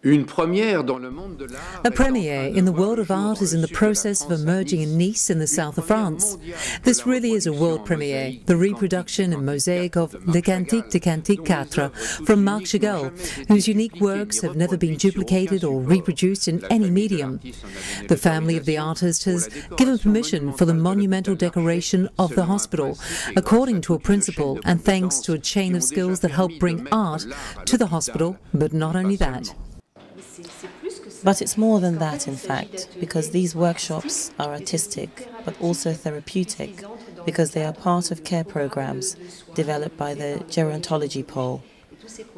A premiere in the world of art is in the process of emerging in Nice in the south of France. This really is a world premiere, the reproduction in mosaic of Le Cantique de Cantique 4 from Marc Chagall, whose unique works have never been duplicated or reproduced in any medium. The family of the artist has given permission for the monumental decoration of the hospital, according to a principle and thanks to a chain of skills that help bring art to the hospital, but not only that. But it's more than that, in fact, because these workshops are artistic, but also therapeutic, because they are part of care programs developed by the gerontology pole.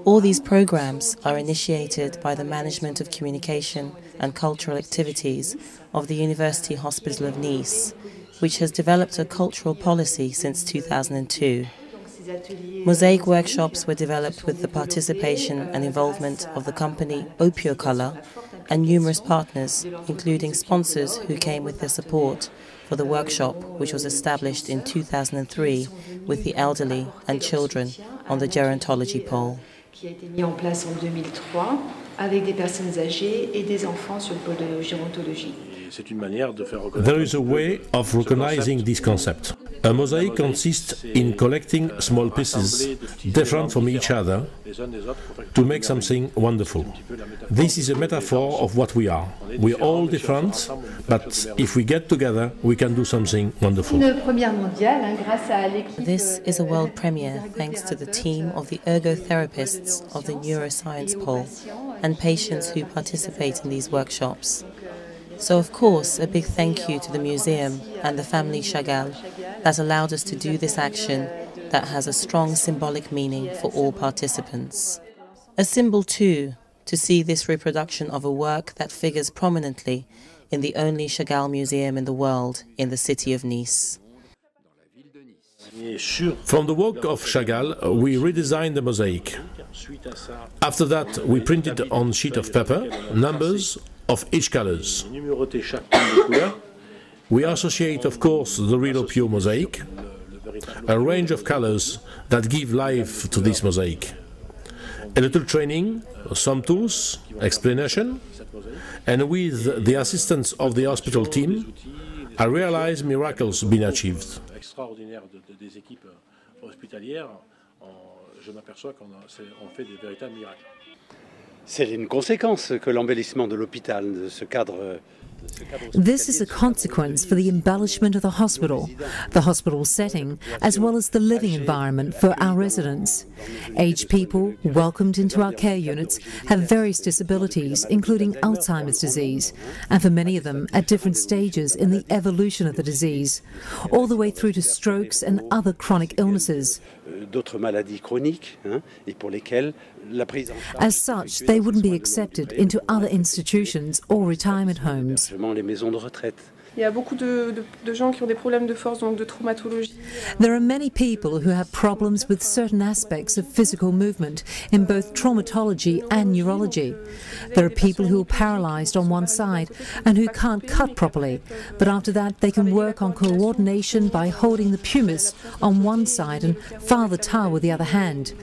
All these programs are initiated by the Management of Communication and Cultural Activities of the University Hospital of Nice, which has developed a cultural policy since 2002. Mosaic workshops were developed with the participation and involvement of the company Opiocolor and numerous partners, including sponsors who came with their support for the workshop, which was established in 2003 with the elderly and children on the gerontology pole. There is a way of recognizing this concept. A mosaic consists in collecting small pieces, different from each other, to make something wonderful. This is a metaphor of what we are. We're all different, but if we get together, we can do something wonderful. This is a world premiere thanks to the team of the ergotherapists of the neuroscience pole and patients who participate in these workshops. So, of course, a big thank you to the museum and the family Chagall that allowed us to do this action that has a strong symbolic meaning for all participants. A symbol, too, to see this reproduction of a work that figures prominently in the only Chagall museum in the world in the city of Nice. From the work of Chagall, we redesigned the mosaic. After that, we printed on sheet of paper numbers of each colors. We associate, of course, the real Opio mosaic, a range of colors that give life to this mosaic. A little training, some tools, explanation, and with the assistance of the hospital team, I realized miracles being achieved. C'est une conséquence que l'embellissement de l'hôpital, de ce cadre. This is a consequence for the embellishment of the hospital setting, as well as the living environment for our residents. Aged people welcomed into our care units have various disabilities, including Alzheimer's disease, and for many of them at different stages in the evolution of the disease, all the way through to strokes and other chronic illnesses. As such, they wouldn't be accepted into other institutions or retirement homes. There are many people who have problems with certain aspects of physical movement in both traumatology and neurology. There are people who are paralyzed on one side and who can't cut properly, but after that they can work on coordination by holding the pumice on one side and file the towel with the other hand.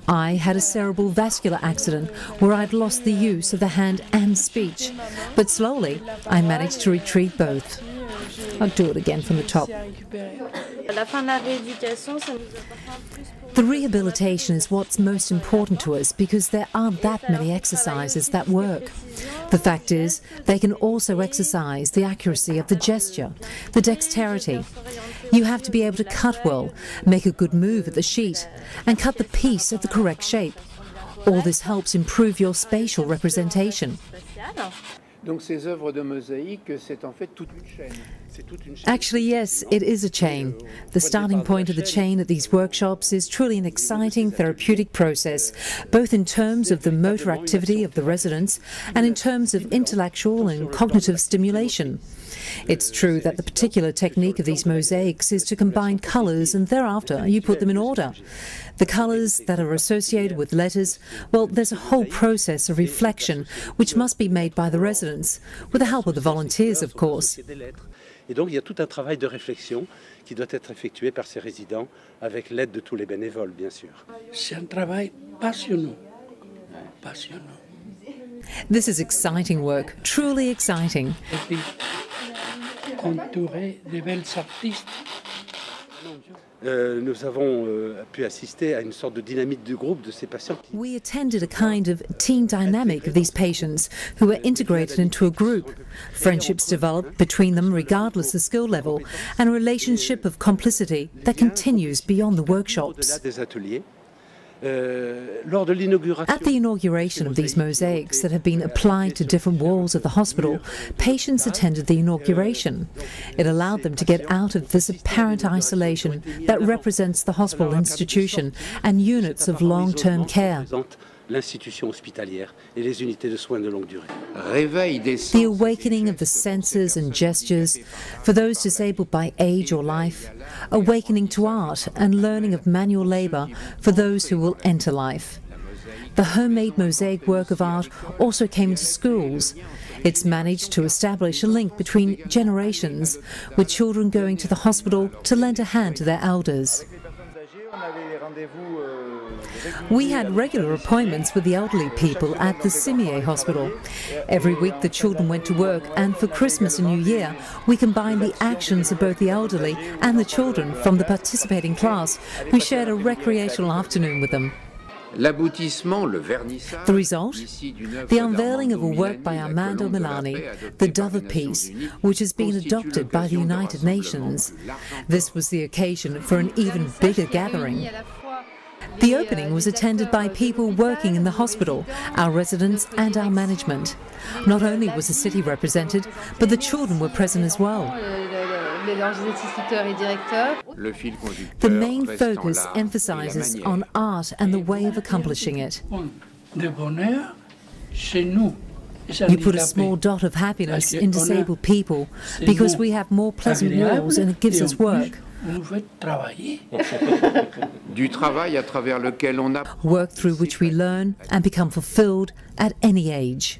I had a cerebral vascular accident where I'd lost the use of the hand and speech, but slowly I managed to retrieve both. I'll do it again from the top. The rehabilitation is what's most important to us because there aren't that many exercises that work. The fact is, they can also exercise the accuracy of the gesture, the dexterity. You have to be able to cut well, make a good move at the sheet, and cut the piece at the correct shape. All this helps improve your spatial representation. Actually, yes, it is a chain. The starting point of the chain at these workshops is truly an exciting therapeutic process, both in terms of the motor activity of the residents and in terms of intellectual and cognitive stimulation. It's true that the particular technique of these mosaics is to combine colours and thereafter you put them in order. The colours that are associated with letters, well, there's a whole process of reflection which must be made by the residents, with the help of the volunteers, of course. Et donc il y a tout un travail de réflexion qui doit être effectué par ces résidents avec l'aide de tous les bénévoles, bien sûr. C'est un travail passionnant. Passionnant. This is exciting work, truly exciting. Et puis, entourer de belles artistes. Nous avons pu assister à une sorte de dynamique du groupe de ces patients. We attended a kind of team dynamic of these patients who were integrated into a group. Friendships developed between them regardless of skill level, and a relationship of complicity that continues beyond the workshops. At the inauguration of these mosaics that have been applied to different walls of the hospital, patients attended the inauguration. It allowed them to get out of this apparent isolation that represents the hospital institution and units of long-term care. L'institution hospitalière et les unités de soins de longue durée. The awakening of the senses and gestures for those disabled by age or life, awakening to art and learning of manual labour for those who will enter life. The homemade mosaic work of art also came into schools. It's managed to establish a link between generations, with children going to the hospital to lend a hand to their elders. We had regular appointments with the elderly people at the Cimier Hospital. Every week the children went to work, and for Christmas and New Year we combined the actions of both the elderly and the children from the participating class, who shared a recreational afternoon with them. The result? The unveiling of a work by Armando Milani, The Dove of Peace, which has been adopted by the United Nations. This was the occasion for an even bigger gathering. The opening was attended by people working in the hospital, our residents and our management. Not only was the city represented, but the children were present as well. The main focus emphasizes on art and the way of accomplishing it. You put a small dot of happiness in disabled people because we have more pleasant walls and it gives us work. Work through which we learn and become fulfilled at any age.